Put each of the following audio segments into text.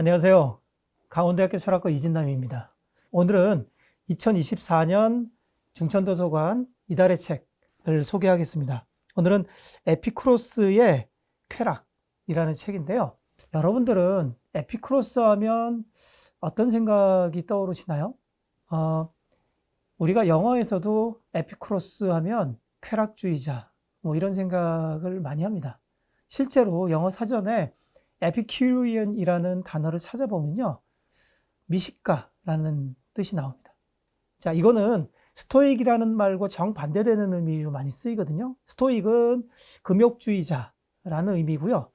안녕하세요. 강원대학교 철학과 이진남입니다. 오늘은 2024년 중천도서관 이달의 책을 소개하겠습니다. 오늘은 에피쿠로스의 쾌락이라는 책인데요. 여러분들은 에피쿠로스 하면 어떤 생각이 떠오르시나요? 우리가 영어에서도 에피쿠로스 하면 쾌락주의자 이런 생각을 많이 합니다. 실제로 영어 사전에 에피큐리언이라는 단어를 찾아보면요, 미식가라는 뜻이 나옵니다. 자, 이거는 스토익이라는 말과 정반대되는 의미로 많이 쓰이거든요. 스토익은 금욕주의자라는 의미고요.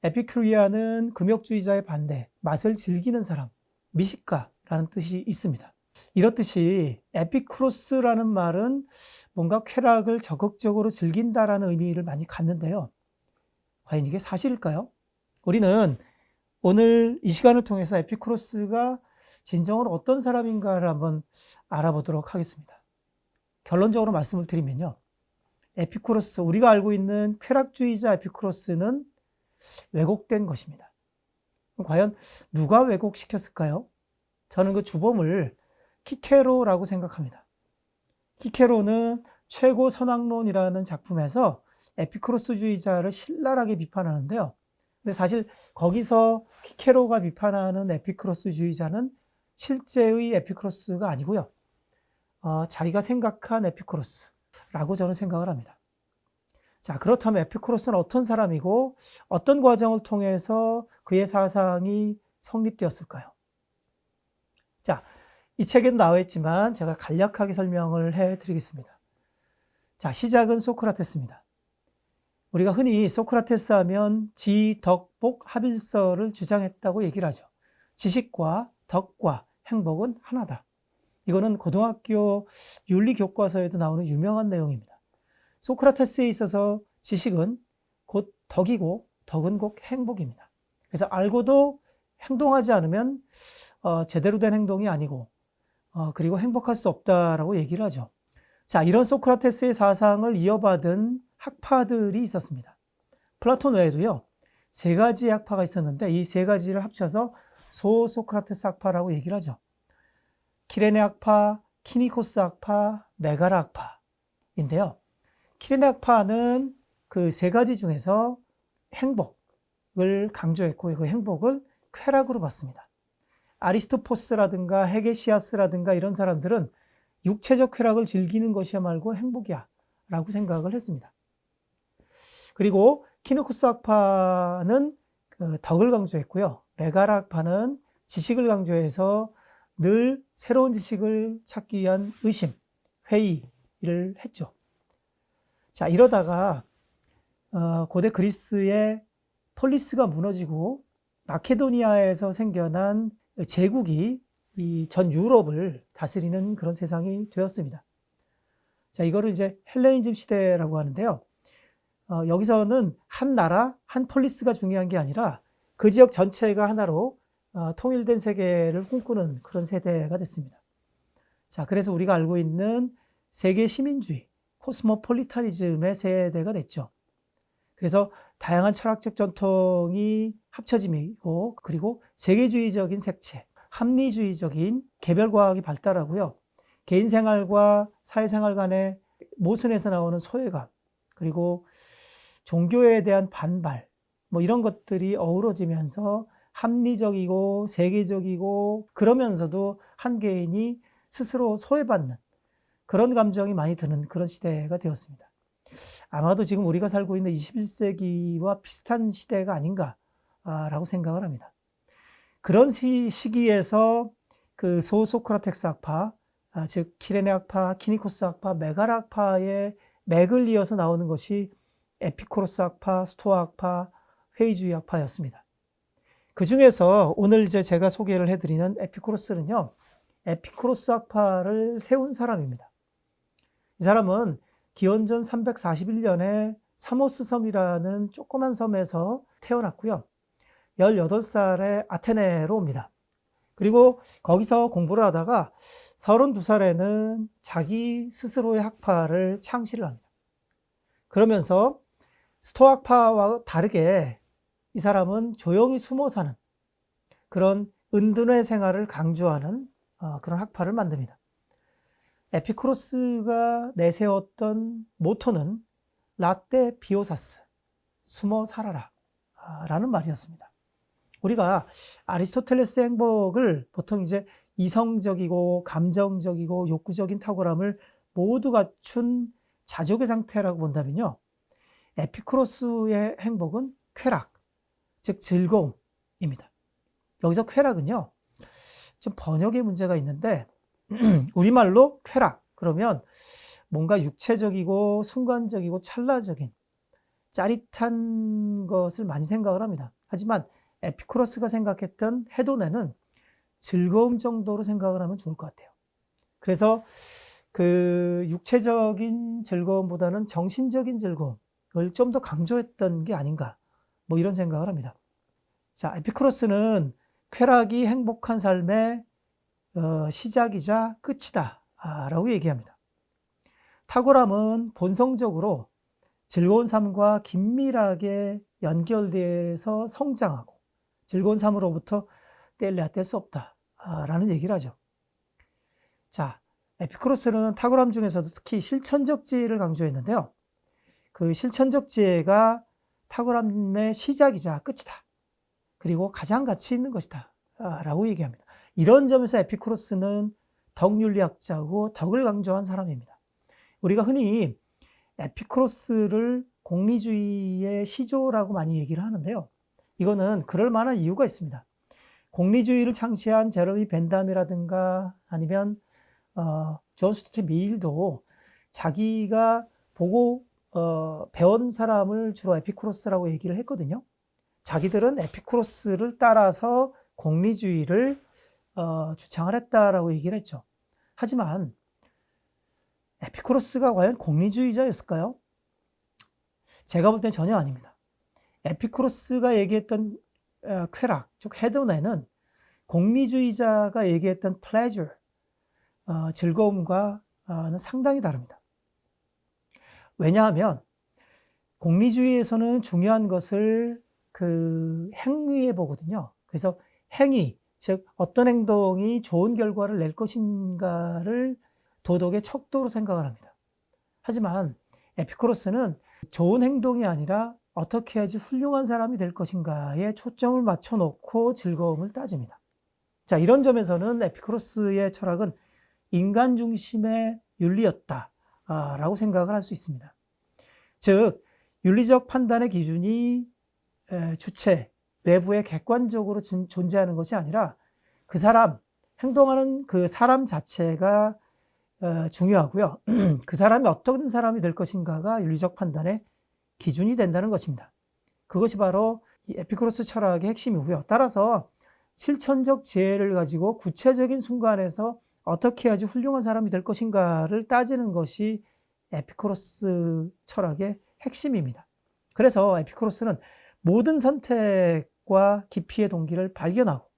에피큐리안은 금욕주의자의 반대, 맛을 즐기는 사람, 미식가라는 뜻이 있습니다. 이렇듯이 에피쿠로스라는 말은 뭔가 쾌락을 적극적으로 즐긴다라는 의미를 많이 갖는데요. 과연 이게 사실일까요? 우리는 오늘 이 시간을 통해서 에피쿠로스가 진정으로 어떤 사람인가를 한번 알아보도록 하겠습니다. 결론적으로 말씀을 드리면요, 에피쿠로스, 우리가 알고 있는 쾌락주의자 에피쿠로스는 왜곡된 것입니다. 과연 누가 왜곡시켰을까요? 저는 그 주범을 키케로라고 생각합니다. 키케로는 최고 선악론이라는 작품에서 에피쿠로스주의자를 신랄하게 비판하는데요. 근데 사실 거기서 키케로가 비판하는 에피쿠로스주의자는 실제의 에피쿠로스가 아니고요. 자기가 생각한 에피쿠로스라고 저는 생각을 합니다. 자, 그렇다면 에피쿠로스는 어떤 사람이고 어떤 과정을 통해서 그의 사상이 성립되었을까요? 자, 이 책에도 나와 있지만 제가 간략하게 설명을 해드리겠습니다. 자, 시작은 소크라테스입니다. 우리가 흔히 소크라테스 하면 지덕복 합일설을 주장했다고 얘기를 하죠. 지식과 덕과 행복은 하나다. 이거는 고등학교 윤리 교과서에도 나오는 유명한 내용입니다. 소크라테스에 있어서 지식은 곧 덕이고 덕은 곧 행복입니다. 그래서 알고도 행동하지 않으면 제대로 된 행동이 아니고 그리고 행복할 수 없다라고 얘기를 하죠. 자, 이런 소크라테스의 사상을 이어받은 학파들이 있었습니다. 플라톤 외에도요, 세 가지의 학파가 있었는데 이 세 가지를 합쳐서 소소크라테스 학파라고 얘기를 하죠. 키레네 학파, 키니코스 학파, 메가라 학파인데요. 키레네 학파는 그 세 가지 중에서 행복을 강조했고 그 행복을 쾌락으로 봤습니다. 아리스토포스라든가 헤게시아스라든가 이런 사람들은 육체적 쾌락을 즐기는 것이야말고 행복이야 라고 생각을 했습니다. 그리고 키니코스 학파는 덕을 강조했고요. 메가라 학파는 지식을 강조해서 늘 새로운 지식을 찾기 위한 의심, 회의를 했죠. 자, 이러다가 고대 그리스의 폴리스가 무너지고 마케도니아에서 생겨난 제국이 이 전 유럽을 다스리는 그런 세상이 되었습니다. 자, 이거를 이제 헬레니즘 시대라고 하는데요. 여기서는 한 나라, 한 폴리스가 중요한 게 아니라 그 지역 전체가 하나로 통일된 세계를 꿈꾸는 그런 세대가 됐습니다. 자, 그래서 우리가 알고 있는 세계 시민주의, 코스모폴리타니즘의 세대가 됐죠. 그래서 다양한 철학적 전통이 합쳐짐이고, 그리고 세계주의적인 색채, 합리주의적인 개별과학이 발달하고요. 개인 생활과 사회생활 간의 모순에서 나오는 소외감, 그리고 종교에 대한 반발, 이런 것들이 어우러지면서 합리적이고 세계적이고 그러면서도 한 개인이 스스로 소외받는 그런 감정이 많이 드는 그런 시대가 되었습니다. 아마도 지금 우리가 살고 있는 21세기와 비슷한 시대가 아닌가라고 생각을 합니다. 그런 시기에서 그 소소크라테스 학파, 즉 키레네 학파, 키니코스 학파, 메가라 학파의 맥을 이어서 나오는 것이 에피쿠로스 학파, 스토아 학파, 회의주의 학파였습니다. 그 중에서 오늘 이제 제가 소개를 해드리는 에피쿠로스는요, 에피쿠로스 학파를 세운 사람입니다. 이 사람은 기원전 341년에 사모스 섬이라는 조그만 섬에서 태어났고요. 18살에 아테네로 옵니다. 그리고 거기서 공부를 하다가 32살에는 자기 스스로의 학파를 창시를 합니다. 그러면서 스토아파와 다르게 이 사람은 조용히 숨어 사는 그런 은둔의 생활을 강조하는 그런 학파를 만듭니다. 에피쿠로스가 내세웠던 모토는 라떼 비오사스, 숨어 살아라 라는 말이었습니다. 우리가 아리스토텔레스 행복을 보통 이제 이성적이고 감정적이고 욕구적인 탁월함을 모두 갖춘 자족의 상태라고 본다면요, 에피쿠로스의 행복은 쾌락, 즉 즐거움입니다. 여기서 쾌락은요, 좀 번역의 문제가 있는데 우리말로 쾌락 그러면 뭔가 육체적이고 순간적이고 찰나적인 짜릿한 것을 많이 생각을 합니다. 하지만 에피쿠로스가 생각했던 해도네는 즐거움 정도로 생각을 하면 좋을 것 같아요. 그래서 그 육체적인 즐거움보다는 정신적인 즐거움을 좀 더 강조했던 게 아닌가, 뭐 이런 생각을 합니다. 자, 에피쿠로스는 쾌락이 행복한 삶의 시작이자 끝이다 라고 얘기합니다. 탁월함은 본성적으로 즐거운 삶과 긴밀하게 연결돼서 성장하고 즐거운 삶으로부터 뗄래야 뗄 수 없다 라는 얘기를 하죠. 자, 에피쿠로스는 탁월함 중에서도 특히 실천적 지혜를 강조했는데요, 그 실천적 지혜가 탁월함의 시작이자 끝이다, 그리고 가장 가치 있는 것이다 라고 얘기합니다. 이런 점에서 에피쿠로스는 덕윤리학자고 덕을 강조한 사람입니다. 우리가 흔히 에피쿠로스를 공리주의의 시조라고 많이 얘기를 하는데요, 이거는 그럴 만한 이유가 있습니다. 공리주의를 창시한 제러미 벤담이라든가 아니면 존 스튜어트 밀도 자기가 보고 배운 사람을 주로 에피쿠로스라고 얘기를 했거든요. 자기들은 에피쿠로스를 따라서 공리주의를 주창을 했다라고 얘기를 했죠. 하지만 에피쿠로스가 과연 공리주의자였을까요? 제가 볼 땐 전혀 아닙니다. 에피쿠로스가 얘기했던 쾌락, 즉 헤도네는 공리주의자가 얘기했던 pleasure, 즐거움과는 상당히 다릅니다. 왜냐하면 공리주의에서는 중요한 것을 그 행위에 보거든요. 그래서 행위, 즉 어떤 행동이 좋은 결과를 낼 것인가를 도덕의 척도로 생각을 합니다. 하지만 에피쿠로스는 좋은 행동이 아니라 어떻게 해야지 훌륭한 사람이 될 것인가에 초점을 맞춰 놓고 즐거움을 따집니다. 자, 이런 점에서는 에피쿠로스의 철학은 인간 중심의 윤리였다라고 생각을 할 수 있습니다. 즉, 윤리적 판단의 기준이 주체, 외부에 객관적으로 존재하는 것이 아니라 그 사람, 행동하는 그 사람 자체가 중요하고요. 그 사람이 어떤 사람이 될 것인가가 윤리적 판단의 기준이 된다는 것입니다. 그것이 바로 이 에피쿠로스 철학의 핵심이고요. 따라서 실천적 지혜를 가지고 구체적인 순간에서 어떻게 해야지 훌륭한 사람이 될 것인가를 따지는 것이 에피쿠로스 철학의 핵심입니다. 그래서 에피쿠로스는 모든 선택과 깊이의 동기를 발견하고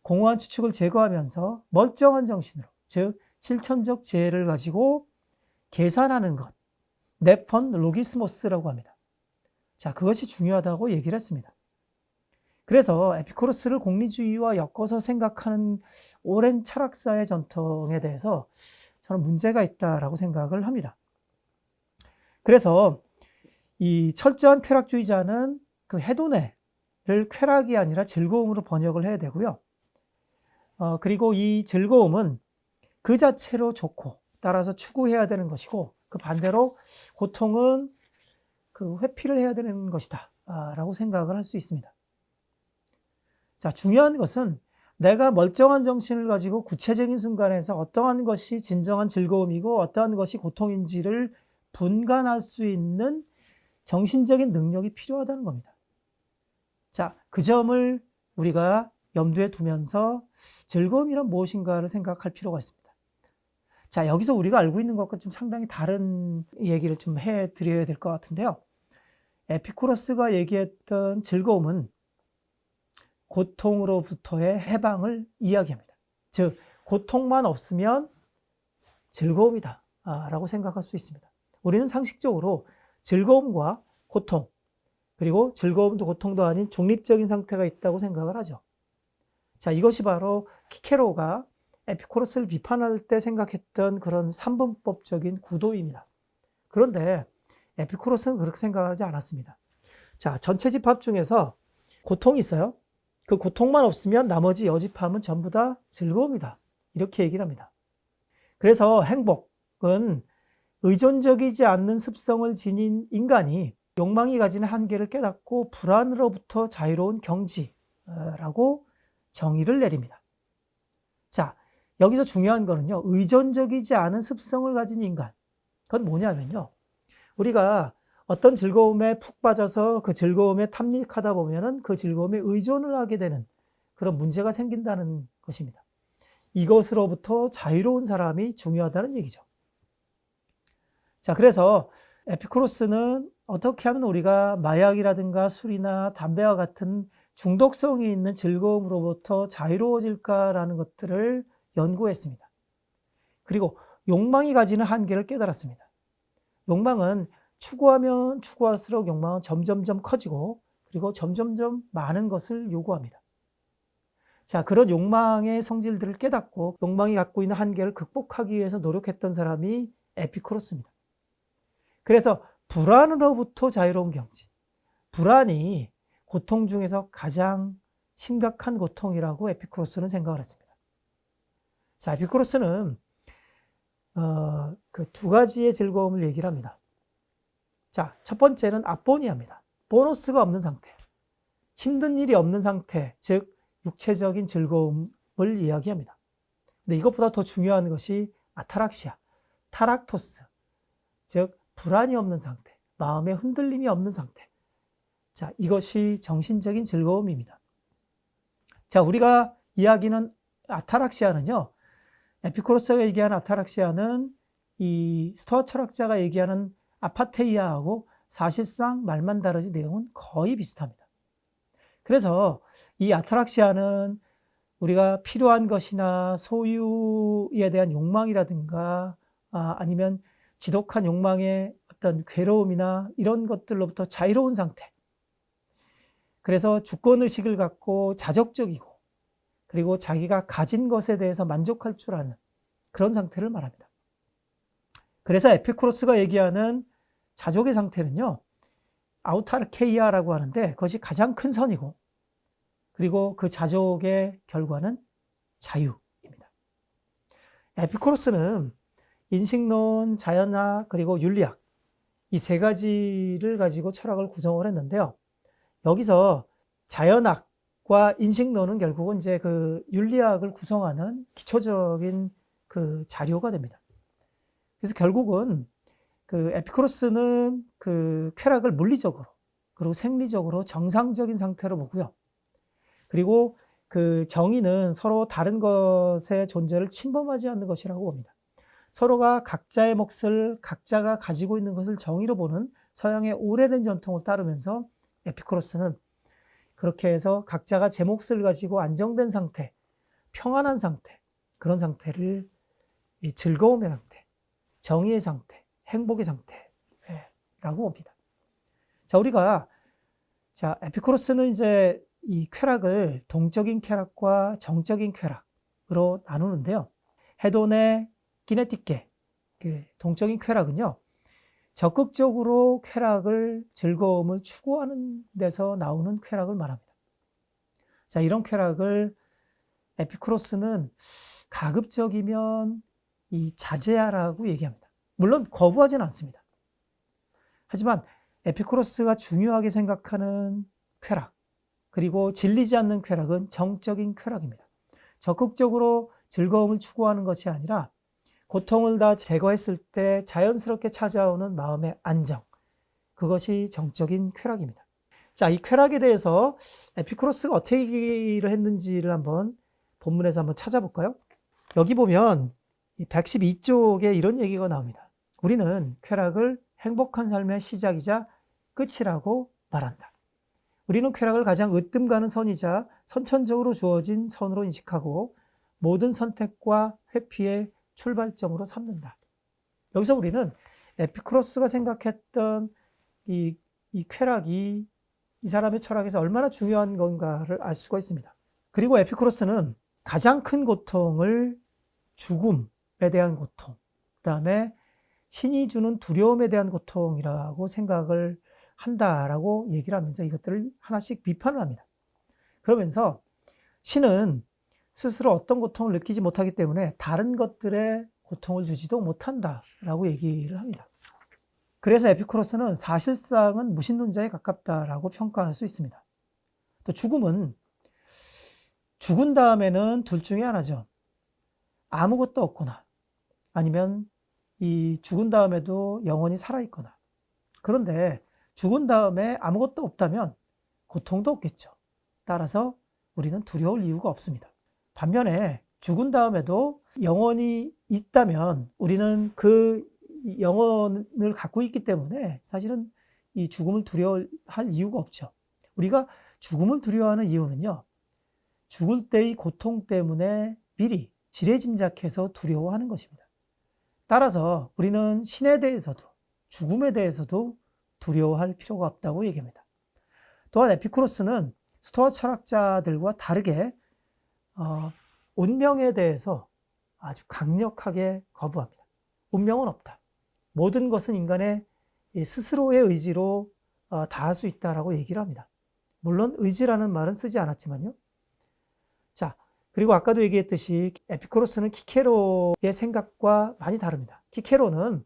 공허한 추측을 제거하면서 멀쩡한 정신으로, 즉 실천적 지혜를 가지고 계산하는 것, 네펀 로기스모스라고 합니다. 자, 그것이 중요하다고 얘기를 했습니다. 그래서 에피쿠로스를 공리주의와 엮어서 생각하는 오랜 철학사의 전통에 대해서 저는 문제가 있다라고 생각을 합니다. 그래서 이 철저한 쾌락주의자는 그 해도네를 쾌락이 아니라 즐거움으로 번역을 해야 되고요. 그리고 이 즐거움은 그 자체로 좋고 따라서 추구해야 되는 것이고, 그 반대로 고통은 그 회피를 해야 되는 것이다 라고 생각을 할 수 있습니다. 자, 중요한 것은 내가 멀쩡한 정신을 가지고 구체적인 순간에서 어떠한 것이 진정한 즐거움이고 어떠한 것이 고통인지를 분간할 수 있는 정신적인 능력이 필요하다는 겁니다. 자, 그 점을 우리가 염두에 두면서 즐거움이란 무엇인가를 생각할 필요가 있습니다. 자, 여기서 우리가 알고 있는 것과 좀 상당히 다른 얘기를 좀 해드려야 될 것 같은데요. 에피쿠로스가 얘기했던 즐거움은 고통으로부터의 해방을 이야기합니다. 즉, 고통만 없으면 즐거움이다 라고 생각할 수 있습니다. 우리는 상식적으로 즐거움과 고통, 그리고 즐거움도 고통도 아닌 중립적인 상태가 있다고 생각을 하죠. 자, 이것이 바로 키케로가 에피쿠로스를 비판할 때 생각했던 그런 삼분법적인 구도입니다. 그런데 에피쿠로스는 그렇게 생각하지 않았습니다. 자, 전체 집합 중에서 고통이 있어요. 그 고통만 없으면 나머지 여집합은 전부 다 즐거움이다. 이렇게 얘기를 합니다. 그래서 행복은 의존적이지 않는 습성을 지닌 인간이 욕망이 가지는 한계를 깨닫고 불안으로부터 자유로운 경지라고 정의를 내립니다. 자, 여기서 중요한 거는요, 의존적이지 않은 습성을 가진 인간. 그건 뭐냐면요, 우리가 어떤 즐거움에 푹 빠져서 그 즐거움에 탐닉하다 보면은 그 즐거움에 의존을 하게 되는 그런 문제가 생긴다는 것입니다. 이것으로부터 자유로운 사람이 중요하다는 얘기죠. 자, 그래서 에피쿠로스는 어떻게 하면 우리가 마약이라든가 술이나 담배와 같은 중독성이 있는 즐거움으로부터 자유로워질까라는 것들을 연구했습니다. 그리고 욕망이 가지는 한계를 깨달았습니다. 욕망은 추구하면 추구할수록 욕망은 점점점 커지고 그리고 점점점 많은 것을 요구합니다. 자, 그런 욕망의 성질들을 깨닫고 욕망이 갖고 있는 한계를 극복하기 위해서 노력했던 사람이 에피쿠로스입니다. 그래서 불안으로부터 자유로운 경지. 불안이 고통 중에서 가장 심각한 고통이라고 에피쿠로스는 생각을 했습니다. 자, 에피쿠로스는 그 두 가지의 즐거움을 얘기를 합니다. 자, 첫 번째는 아포니아입니다. 보너스가 없는 상태. 힘든 일이 없는 상태, 즉 육체적인 즐거움을 이야기합니다. 근데 이것보다 더 중요한 것이 아타락시아, 타락토스, 즉 불안이 없는 상태, 마음의 흔들림이 없는 상태. 자, 이것이 정신적인 즐거움입니다. 자, 우리가 이야기는 아타락시아는요, 에피쿠로스가 얘기하는 아타락시아는 이 스토아 철학자가 얘기하는 아파테이아하고 사실상 말만 다르지 내용은 거의 비슷합니다. 그래서 이 아타락시아는 우리가 필요한 것이나 소유에 대한 욕망이라든가 아니면 지독한 욕망의 어떤 괴로움이나 이런 것들로부터 자유로운 상태. 그래서 주권의식을 갖고 자적적이고 그리고 자기가 가진 것에 대해서 만족할 줄 아는 그런 상태를 말합니다. 그래서 에피쿠로스가 얘기하는 자족의 상태는요, 아우타르케이아라고 하는데 그것이 가장 큰 선이고 그리고 그 자족의 결과는 자유입니다. 에피쿠로스는 인식론, 자연학, 그리고 윤리학 이 세 가지를 가지고 철학을 구성을 했는데요. 여기서 자연학과 인식론은 결국은 이제 그 윤리학을 구성하는 기초적인 그 자료가 됩니다. 그래서 결국은 그 에피쿠로스는 그 쾌락을 물리적으로 그리고 생리적으로 정상적인 상태로 보고요. 그리고 그 정의는 서로 다른 것의 존재를 침범하지 않는 것이라고 봅니다. 서로가 각자의 몫을 각자가 가지고 있는 것을 정의로 보는 서양의 오래된 전통을 따르면서 에피쿠로스는 그렇게 해서 각자가 제 몫을 가지고 안정된 상태, 평안한 상태, 그런 상태를 이 즐거움의 상태, 정의의 상태, 행복의 상태라고 봅니다. 자, 우리가 에피쿠로스는 이제 이 쾌락을 동적인 쾌락과 정적인 쾌락으로 나누는데요. 헤도네 키네티케, 그 동적인 쾌락은요, 적극적으로 쾌락을, 즐거움을 추구하는 데서 나오는 쾌락을 말합니다. 자, 이런 쾌락을 에피쿠로스는 가급적이면 이 자제하라고 얘기합니다. 물론 거부하지는 않습니다. 하지만 에피쿠로스가 중요하게 생각하는 쾌락, 그리고 질리지 않는 쾌락은 정적인 쾌락입니다. 적극적으로 즐거움을 추구하는 것이 아니라 고통을 다 제거했을 때 자연스럽게 찾아오는 마음의 안정, 그것이 정적인 쾌락입니다. 자, 이 쾌락에 대해서 에피쿠로스가 어떻게 얘기를 했는지를 한번 본문에서 한번 찾아볼까요? 여기 보면 112쪽에 이런 얘기가 나옵니다. 우리는 쾌락을 행복한 삶의 시작이자 끝이라고 말한다. 우리는 쾌락을 가장 으뜸 가는 선이자 선천적으로 주어진 선으로 인식하고 모든 선택과 회피의 출발점으로 삼는다. 여기서 우리는 에피쿠로스가 생각했던 이 쾌락이 이 사람의 철학에서 얼마나 중요한 건가를 알 수가 있습니다. 그리고 에피쿠로스는 가장 큰 고통을 죽음에 대한 고통, 그 다음에 신이 주는 두려움에 대한 고통이라고 생각을 한다라고 얘기를 하면서 이것들을 하나씩 비판을 합니다. 그러면서 신은 스스로 어떤 고통을 느끼지 못하기 때문에 다른 것들의 고통을 주지도 못한다라고 얘기를 합니다. 그래서 에피쿠로스는 사실상은 무신론자에 가깝다라고 평가할 수 있습니다. 또 죽음은 죽은 다음에는 둘 중에 하나죠. 아무것도 없거나 아니면 이 죽은 다음에도 영혼이 살아있거나. 그런데 죽은 다음에 아무것도 없다면 고통도 없겠죠. 따라서 우리는 두려울 이유가 없습니다. 반면에 죽은 다음에도 영혼이 있다면 우리는 그 영혼을 갖고 있기 때문에 사실은 이 죽음을 두려워할 이유가 없죠. 우리가 죽음을 두려워하는 이유는요, 죽을 때의 고통 때문에 미리 지레짐작해서 두려워하는 것입니다. 따라서 우리는 신에 대해서도 죽음에 대해서도 두려워할 필요가 없다고 얘기합니다. 또한 에피쿠로스는 스토아 철학자들과 다르게 운명에 대해서 아주 강력하게 거부합니다. 운명은 없다. 모든 것은 인간의 스스로의 의지로 다 할 수 있다라고 얘기를 합니다. 물론 의지라는 말은 쓰지 않았지만요. 자, 그리고 아까도 얘기했듯이 에피쿠로스는 키케로의 생각과 많이 다릅니다. 키케로는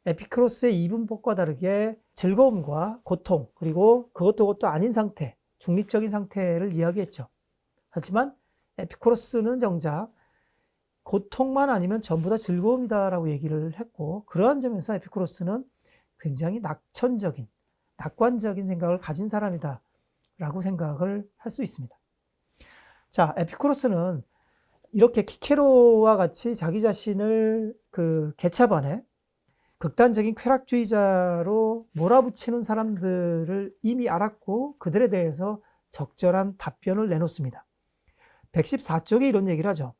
에피쿠로스의 이분법과 다르게 즐거움과 고통, 그리고 그것도 아닌 상태, 중립적인 상태를 이야기했죠. 하지만 에피쿠로스는 정작 고통만 아니면 전부 다 즐거움이다라고 얘기를 했고, 그러한 점에서 에피쿠로스는 굉장히 낙천적인, 낙관적인 생각을 가진 사람이다라고 생각을 할 수 있습니다. 자, 에피쿠로스는 이렇게 키케로와 같이 자기 자신을 그 개차반에 극단적인 쾌락주의자로 몰아붙이는 사람들을 이미 알았고 그들에 대해서 적절한 답변을 내놓습니다. 114쪽에 이런 얘기를 하죠.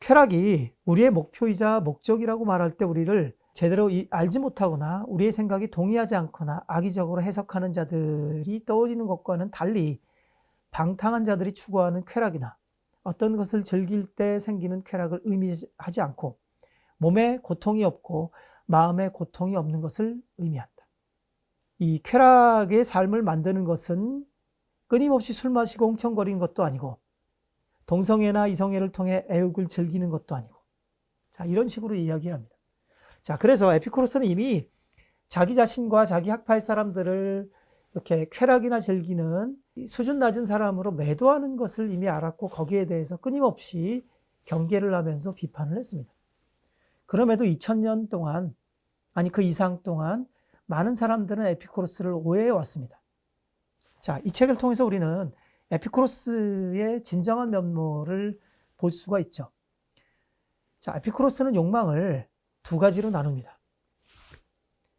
쾌락이 우리의 목표이자 목적이라고 말할 때 우리를 제대로 알지 못하거나 우리의 생각이 동의하지 않거나 악의적으로 해석하는 자들이 떠올리는 것과는 달리 방탕한 자들이 추구하는 쾌락이나 어떤 것을 즐길 때 생기는 쾌락을 의미하지 않고 몸에 고통이 없고 마음에 고통이 없는 것을 의미한다. 이 쾌락의 삶을 만드는 것은 끊임없이 술 마시고 홍청거리는 것도 아니고 동성애나 이성애를 통해 애욕을 즐기는 것도 아니고, 자, 이런 식으로 이야기를 합니다. 자, 그래서 에피쿠로스는 이미 자기 자신과 자기 학파의 사람들을 이렇게 쾌락이나 즐기는 수준 낮은 사람으로 매도하는 것을 이미 알았고 거기에 대해서 끊임없이 경계를 하면서 비판을 했습니다. 그럼에도 2000년 동안, 아니 그 이상 동안 많은 사람들은 에피쿠로스를 오해해 왔습니다. 자, 이 책을 통해서 우리는 에피쿠로스의 진정한 면모를 볼 수가 있죠. 자, 에피쿠로스는 욕망을 두 가지로 나눕니다.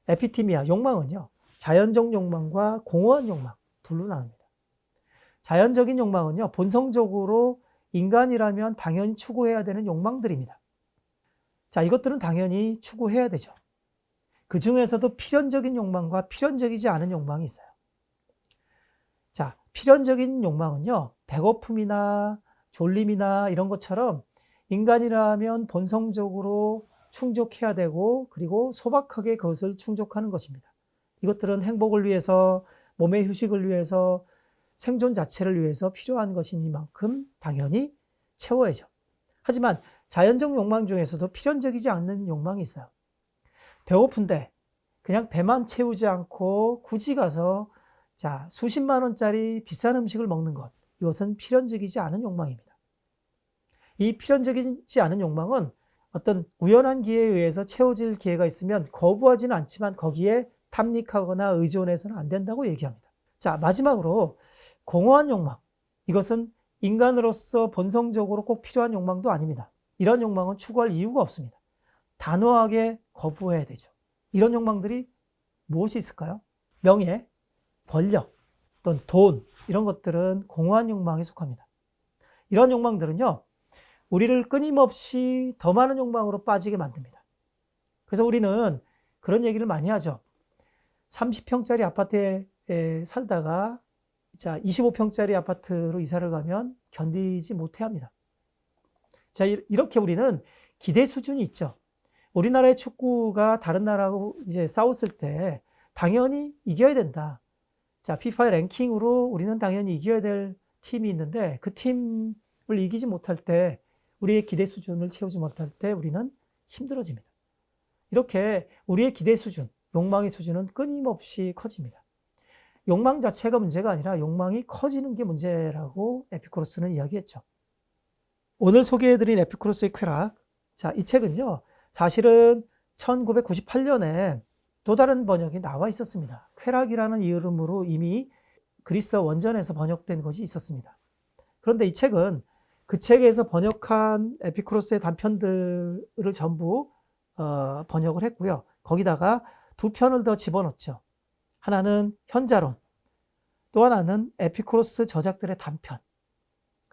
에피티미아, 욕망은요, 자연적 욕망과 공허한 욕망 둘로 나눕니다. 자연적인 욕망은요, 본성적으로 인간이라면 당연히 추구해야 되는 욕망들입니다. 자, 이것들은 당연히 추구해야 되죠. 그 중에서도 필연적인 욕망과 필연적이지 않은 욕망이 있어요. 자, 필연적인 욕망은요, 배고픔이나 졸림이나 이런 것처럼 인간이라면 본성적으로 충족해야 되고 그리고 소박하게 그것을 충족하는 것입니다. 이것들은 행복을 위해서, 몸의 휴식을 위해서, 생존 자체를 위해서 필요한 것이니만큼 당연히 채워야죠. 하지만 자연적 욕망 중에서도 필연적이지 않는 욕망이 있어요. 배고픈데 그냥 배만 채우지 않고 굳이 가서 자, 수십만 원짜리 비싼 음식을 먹는 것, 이것은 필연적이지 않은 욕망입니다. 이 필연적이지 않은 욕망은 어떤 우연한 기회에 의해서 채워질 기회가 있으면 거부하지는 않지만 거기에 탐닉하거나 의존해서는 안 된다고 얘기합니다. 자, 마지막으로 공허한 욕망, 이것은 인간으로서 본성적으로 꼭 필요한 욕망도 아닙니다. 이런 욕망은 추구할 이유가 없습니다. 단호하게 거부해야 되죠. 이런 욕망들이 무엇이 있을까요? 명예, 권력, 또는 돈, 이런 것들은 공허한 욕망에 속합니다. 이런 욕망들은요, 우리를 끊임없이 더 많은 욕망으로 빠지게 만듭니다. 그래서 우리는 그런 얘기를 많이 하죠. 30평짜리 아파트에 살다가 자, 25평짜리 아파트로 이사를 가면 견디지 못해 합니다. 자, 이렇게 우리는 기대 수준이 있죠. 우리나라의 축구가 다른 나라하고 이제 싸웠을 때 당연히 이겨야 된다. 자, FIFA의 랭킹으로 우리는 당연히 이겨야 될 팀이 있는데 그 팀을 이기지 못할 때, 우리의 기대 수준을 채우지 못할 때 우리는 힘들어집니다. 이렇게 우리의 기대 수준, 욕망의 수준은 끊임없이 커집니다. 욕망 자체가 문제가 아니라 욕망이 커지는 게 문제라고 에피쿠로스는 이야기했죠. 오늘 소개해드린 에피쿠로스의 쾌락. 자, 이 책은요, 사실은 1998년에 또 다른 번역이 나와 있었습니다. 쾌락이라는 이름으로 이미 그리스 원전에서 번역된 것이 있었습니다. 그런데 이 책은 그 책에서 번역한 에피쿠로스의 단편들을 전부 번역을 했고요. 거기다가 두 편을 더 집어넣었죠. 하나는 현자론, 또 하나는 에피쿠로스 저작들의 단편.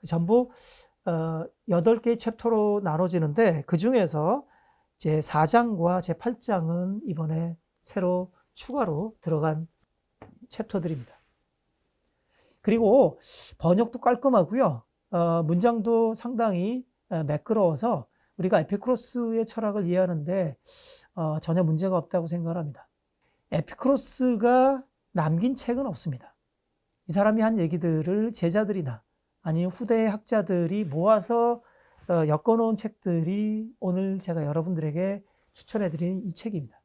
전부 8개의 챕터로 나눠지는데 그 중에서 제4장과 제8장은 이번에 새로 추가로 들어간 챕터들입니다. 그리고 번역도 깔끔하고요. 문장도 상당히 매끄러워서 우리가 에피쿠로스의 철학을 이해하는데 전혀 문제가 없다고 생각합니다. 에피쿠로스가 남긴 책은 없습니다. 이 사람이 한 얘기들을 제자들이나 아니면 후대의 학자들이 모아서 엮어놓은 책들이 오늘 제가 여러분들에게 추천해드린 이 책입니다.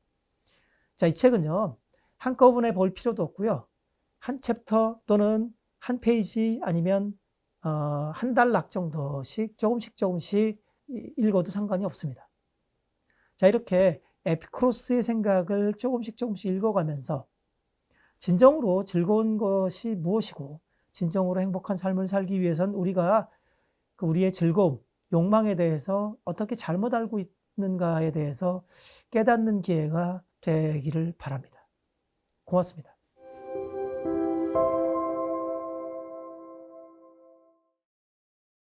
자, 이 책은요, 한꺼번에 볼 필요도 없고요. 한 챕터 또는 한 페이지 아니면 한 단락 정도씩 조금씩 읽어도 상관이 없습니다. 자, 이렇게 에피쿠로스의 생각을 조금씩 읽어가면서 진정으로 즐거운 것이 무엇이고 진정으로 행복한 삶을 살기 위해선 우리가 우리의 즐거움, 욕망에 대해서 어떻게 잘못 알고 있는가에 대해서 깨닫는 기회가 되기를 바랍니다. 고맙습니다.